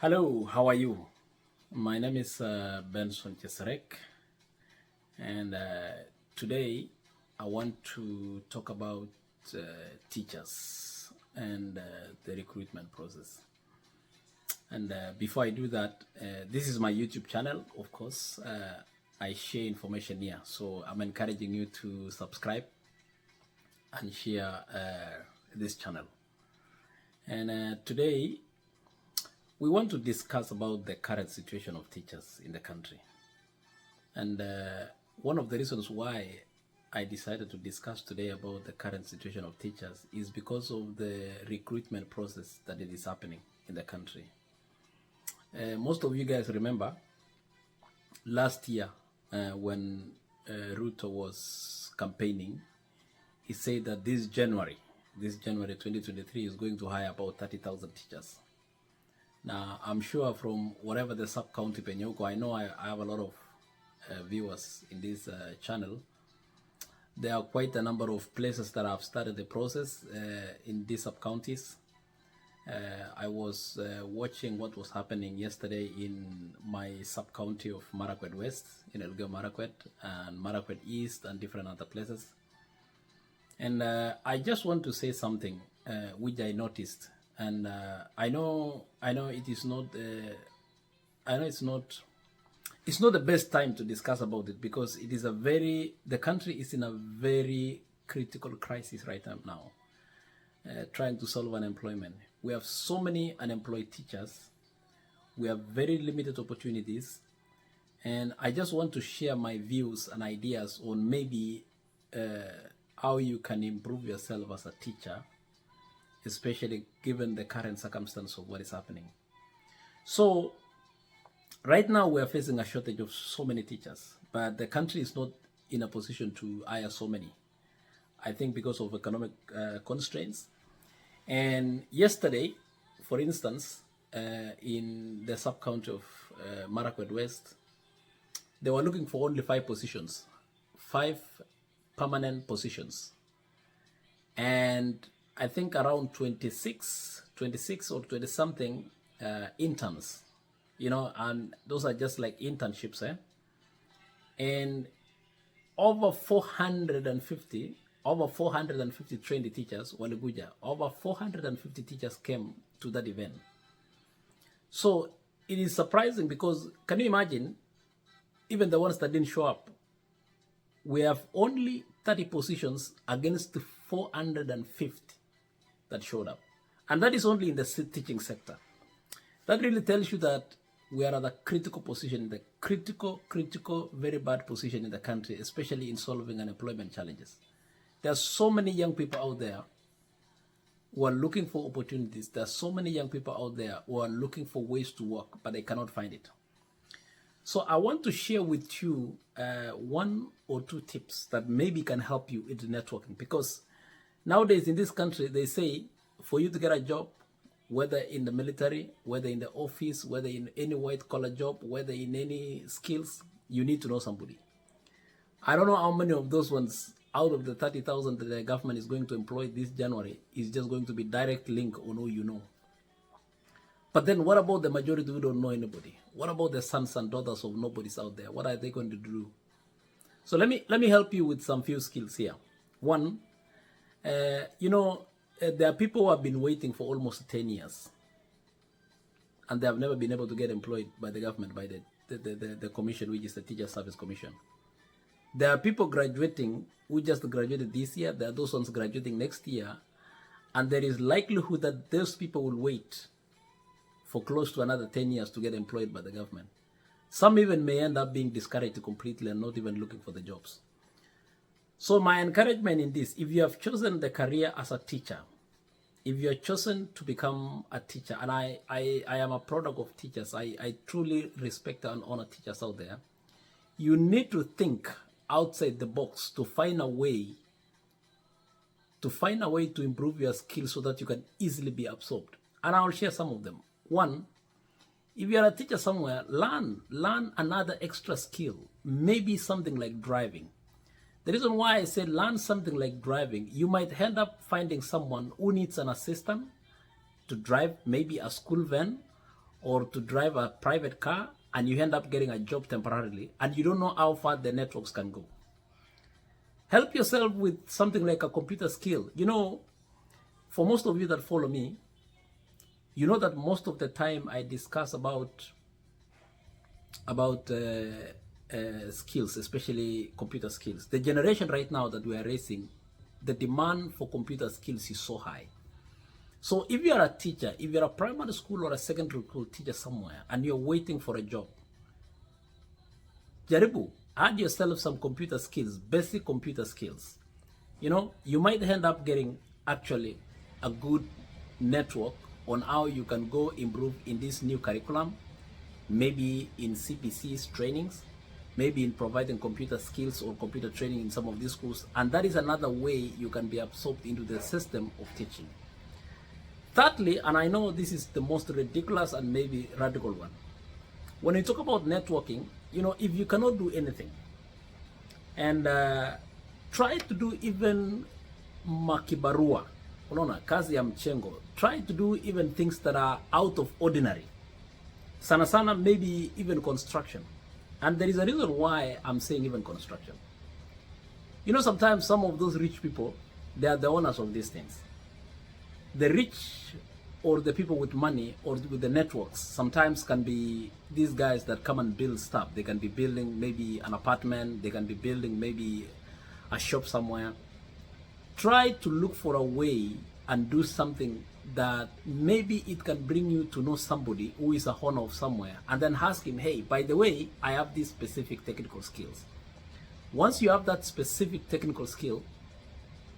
Hello, how are you? My name is Benson Cheserek, and today I want to talk about uh, teachers and the recruitment process. And before I do that, this is my YouTube channel, of course. I share information here, so I'm encouraging you to subscribe and share this channel. And today we want to discuss about the current situation of teachers in the country. And one of the reasons why I decided to discuss today about the current situation of teachers is because of the recruitment process that it is happening in the country. Most of you guys remember last year when Ruto was campaigning, he said that this January 2023 is going to hire about 30,000 teachers. Now, I'm sure from whatever the sub-county Penyoko, I know I have a lot of viewers in this channel. There are quite a number of places that have started the process in these sub-counties. I was watching what was happening yesterday in my sub-county of Marakwet West, in Elgeyo Marakwet, and Marakwet East, and different other places. And I just want to say something which I noticed. And I know it is not. I know it's not the best time to discuss about it because it is the country is in a very critical crisis right now, trying to solve unemployment. We have so many unemployed teachers. We have very limited opportunities, and I just want to share my views and ideas on maybe how you can improve yourself as a teacher, especially given the current circumstance of what is happening. So right now we are facing a shortage of so many teachers, but the country is not in a position to hire so many. I think because of economic constraints. And yesterday, for instance, in the sub-county of Marakwet West, they were looking for only 5 positions, 5 permanent positions. And I think around 26 or 20 something interns, and those are just like internships, and over 450 trained teachers, over 450 teachers came to that event. So it is surprising because can you imagine, even the ones that didn't show up, we have only 30 positions against 450 that showed up. And that is only in the teaching sector. That really tells you that we are at a critical position, the critical, very bad position in the country, especially in solving unemployment challenges. There are so many young people out there who are looking for opportunities. There are so many young people out there who are looking for ways to work, but they cannot find it. So I want to share with you 1 or 2 tips that maybe can help you in networking, because nowadays in this country, they say for you to get a job, whether in the military, whether in the office, whether in any white-collar job, whether in any skills, you need to know somebody. I don't know how many of those ones out of the 30,000 that the government is going to employ this January is just going to be direct link on who you know. But then what about the majority who don't know anybody? What about the sons and daughters of nobodies out there? What are they going to do? So let me help you with some few skills here. One, there are people who have been waiting for almost 10 years and they have never been able to get employed by the government, by the commission, which is the Teacher Service Commission. There are people graduating who just graduated this year. There are those ones graduating next year. And there is likelihood that those people will wait for close to another 10 years to get employed by the government. Some even may end up being discouraged completely and not even looking for the jobs. So my encouragement in this, if you have chosen the career as a teacher, if you are chosen to become a teacher, and I am a product of teachers, I truly respect and honor teachers out there, you need to think outside the box to find a way to improve your skills so that you can easily be absorbed. And I'll share some of them. One, if you're a teacher somewhere, learn another extra skill, maybe something like driving. The reason why I say learn something like driving, you might end up finding someone who needs an assistant to drive maybe a school van or to drive a private car, and you end up getting a job temporarily, and you don't know how far the networks can go. Help yourself with something like a computer skill. You know, for most of you that follow me, you know that most of the time I discuss about skills, especially computer skills. The generation right now that we are raising, the demand for computer skills is so high. So if you are a teacher, if you're a primary school or a secondary school teacher somewhere, and you're waiting for a job, jaribu, add yourself some computer skills, basic computer skills. You know, you might end up getting actually a good network on how you can go improve in this new curriculum, maybe in CPC's trainings, maybe in providing computer skills or computer training in some of these schools. And that is another way you can be absorbed into the system of teaching. Thirdly, and I know this is the most ridiculous and maybe radical one, when you talk about networking, you know, if you cannot do anything, and try to do even makibarua, unaona, kazi ya mchengo, try to do even things that are out of ordinary. Sana sana, maybe even construction. And there is a reason why I'm saying even construction. You know, sometimes some of those rich people, they are the owners of these things. The rich or the people with money or with the networks sometimes can be these guys that come and build stuff. They can be building maybe an apartment, they can be building maybe a shop somewhere. Try to look for a way and do something that maybe it can bring you to know somebody who is a owner of somewhere, and then ask him, hey, by the way, I have these specific technical skills. Once you have that specific technical skill,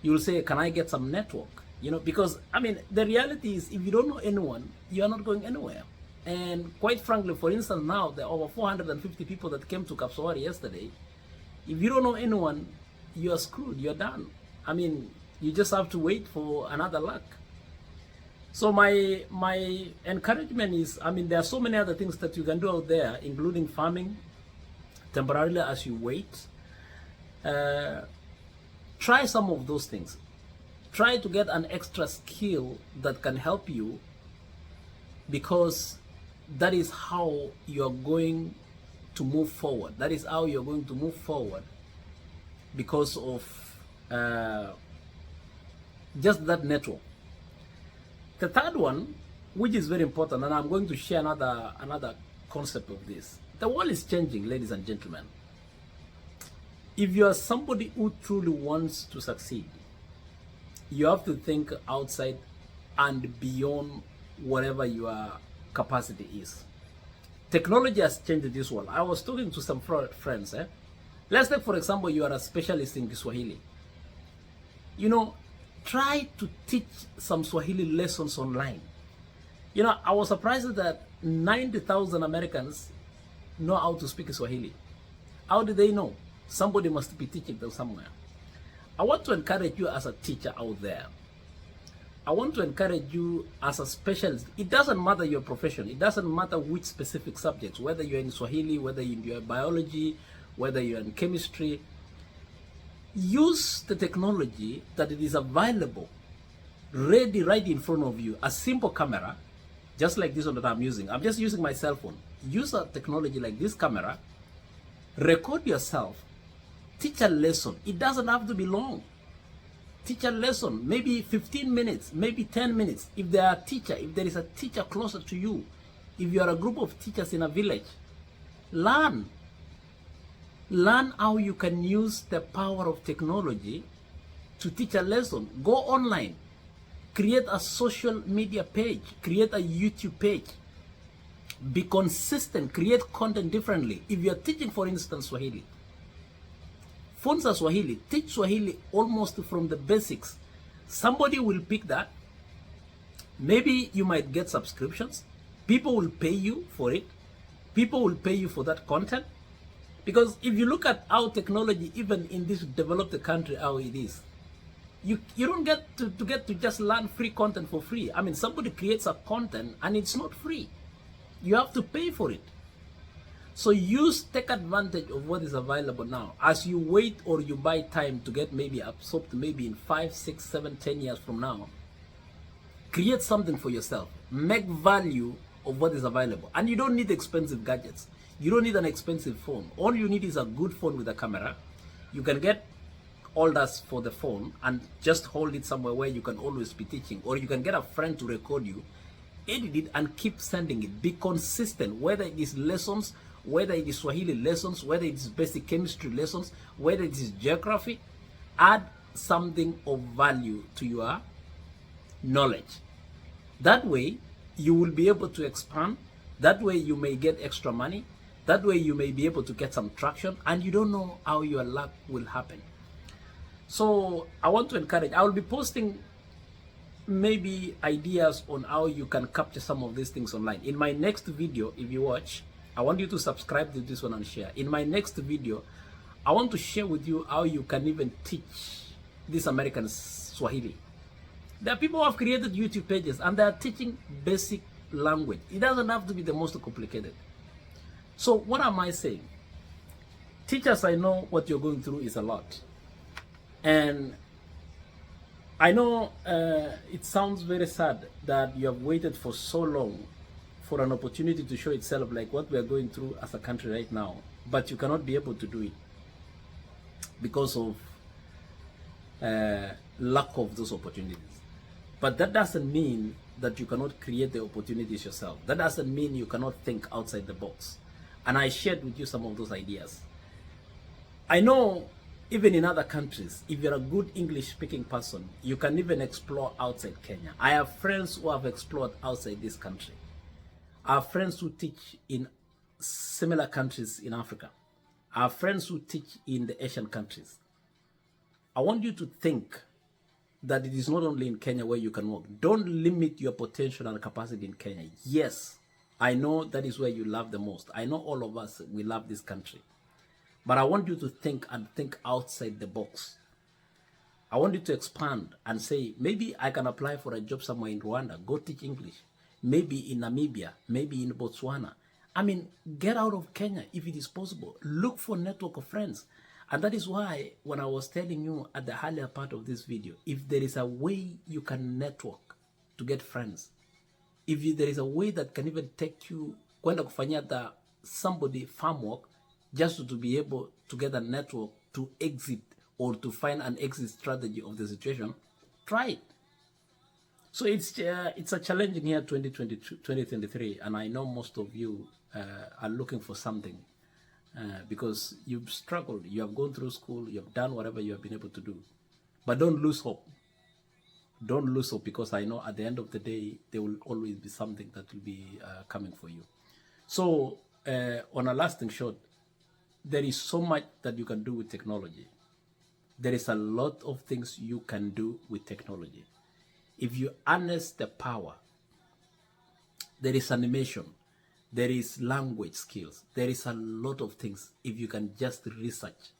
you'll say, can I get some network? You know, because I mean, the reality is, if you don't know anyone, you are not going anywhere. And quite frankly, for instance, now there are over 450 people that came to Kapsawari yesterday. If you don't know anyone, you are screwed, you're done. I mean, you just have to wait for another luck. So my encouragement is, I mean, there are so many other things that you can do out there, including farming, temporarily as you wait. Try some of those things. Try to get an extra skill that can help you, because that is how you're going to move forward. That is how you're going to move forward, because of just that network. The third one, which is very important, and I'm going to share another concept of this. The world is changing, ladies and gentlemen. If you are somebody who truly wants to succeed, you have to think outside and beyond whatever your capacity is. Technology has changed this world. I was talking to some friends. Let's take, for example, you are a specialist in Swahili. You know, try to teach some Swahili lessons online. You know, I was surprised that 90,000 Americans know how to speak Swahili. How do they know? Somebody must be teaching them somewhere. I want to encourage you as a teacher out there. I want to encourage you as a specialist. It doesn't matter your profession. It doesn't matter which specific subjects, whether you're in Swahili, whether you're in biology, whether you're in chemistry. Use the technology that it is available, ready right in front of you. A simple camera, just like this one that I'm using. I'm just using my cell phone. Use a technology like this camera, record yourself, teach a lesson. It doesn't have to be long. Teach a lesson, maybe 15 minutes, maybe 10 minutes. If there is a teacher closer to you, if you are a group of teachers in a village, learn. Learn how you can use the power of technology to teach a lesson. Go online. Create a social media page. Create a YouTube page. Be consistent. Create content differently. If you're teaching, for instance, Swahili, Funza Swahili, teach Swahili almost from the basics. Somebody will pick that. Maybe you might get subscriptions. People will pay you for it. People will pay you for that content. Because if you look at how technology, even in this developed country, how it is, you don't get to just learn free content for free. I mean, somebody creates a content and it's not free. You have to pay for it. So take advantage of what is available now. As you wait or you buy time to get maybe absorbed, maybe in 5, 6, 7, 10 years from now, create something for yourself. Make value of what is available. And you don't need expensive gadgets. You don't need an expensive phone. All you need is a good phone with a camera. You can get all that for the phone and just hold it somewhere where you can always be teaching, or you can get a friend to record you, edit it, and keep sending it. Be consistent, whether it is lessons, whether it is Swahili lessons, whether it is basic chemistry lessons, whether it is geography. Add something of value to your knowledge. That way you will be able to expand. That way you may get extra money. That way you may be able to get some traction, and you don't know how your luck will happen. So I want to encourage, I will be posting maybe ideas on how you can capture some of these things online. In my next video, if you watch, I want you to subscribe to this one and share. In my next video, I want to share with you how you can even teach this American Swahili. There are people who have created YouTube pages and they are teaching basic language. It doesn't have to be the most complicated. So what am I saying? Teachers, I know what you're going through is a lot. And I know it sounds very sad that you have waited for so long for an opportunity to show itself, like what we are going through as a country right now, but you cannot be able to do it because of lack of those opportunities. But that doesn't mean that you cannot create the opportunities yourself. That doesn't mean you cannot think outside the box. And I shared with you some of those ideas. I know even in other countries, if you're a good English speaking person, you can even explore outside Kenya. I have friends who have explored outside this country. I have friends who teach in similar countries in Africa. I have friends who teach in the Asian countries. I want you to think that it is not only in Kenya where you can work. Don't limit your potential and capacity in Kenya. Yes, I know that is where you love the most. I know all of us, we love this country. But I want you to think and think outside the box. I want you to expand and say, maybe I can apply for a job somewhere in Rwanda, go teach English. Maybe in Namibia, maybe in Botswana. I mean, get out of Kenya if it is possible. Look for a network of friends. And that is why when I was telling you at the earlier part of this video, if there is a way you can network to get friends, if there is a way that can even take you kwenda kufanyia the somebody farm work, just to be able to get a network to exit or to find an exit strategy of the situation, try it. So it's a challenging year 2022, 2023, and I know most of you are looking for something because you've struggled, you have gone through school, you have done whatever you have been able to do. But don't lose hope. Don't lose hope, because I know at the end of the day, there will always be something that will be coming for you. So on a lasting shot, there is so much that you can do with technology. There is a lot of things you can do with technology. If you harness the power, there is animation, there is language skills, there is a lot of things if you can just research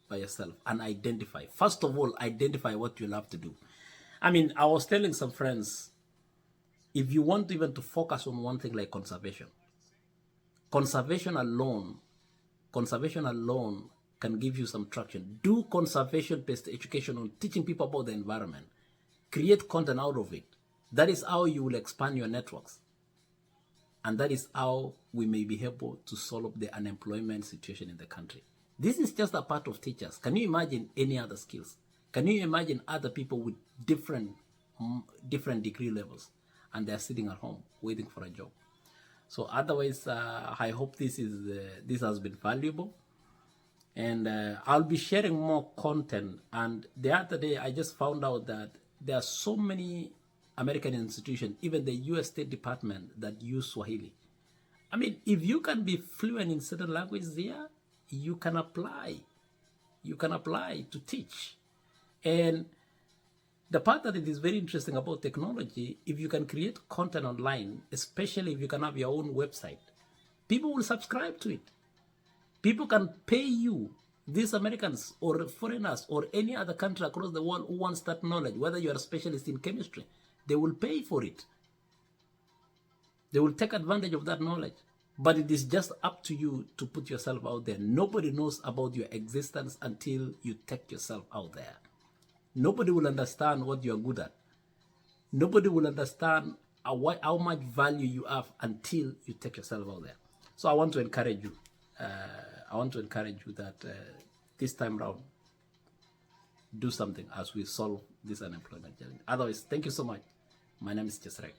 by yourself and identify. First of all, identify what you love to do. I mean, I was telling some friends, if you want even to focus on one thing like conservation alone can give you some traction. Do conservation-based education on teaching people about the environment. Create content out of it. That is how you will expand your networks. And that is how we may be able to solve the unemployment situation in the country. This is just a part of teachers. Can you imagine any other skills? Can you imagine other people with different degree levels and they're sitting at home waiting for a job? So otherwise, I hope this has been valuable, and I'll be sharing more content. And the other day, I just found out that there are so many American institutions, even the U.S. State Department, that use Swahili. I mean, if you can be fluent in certain languages there, you can apply. You can apply to teach. And the part that it is very interesting about technology, if you can create content online, especially if you can have your own website, people will subscribe to it. People can pay you, these Americans or foreigners or any other country across the world who wants that knowledge, whether you are a specialist in chemistry, they will pay for it. They will take advantage of that knowledge. But it is just up to you to put yourself out there. Nobody knows about your existence until you take yourself out there. Nobody will understand what you are good at. Nobody will understand how much value you have until you take yourself out there. So I want to encourage you. That this time around, do something as we solve this unemployment challenge. Otherwise, thank you so much. My name is Chesrek.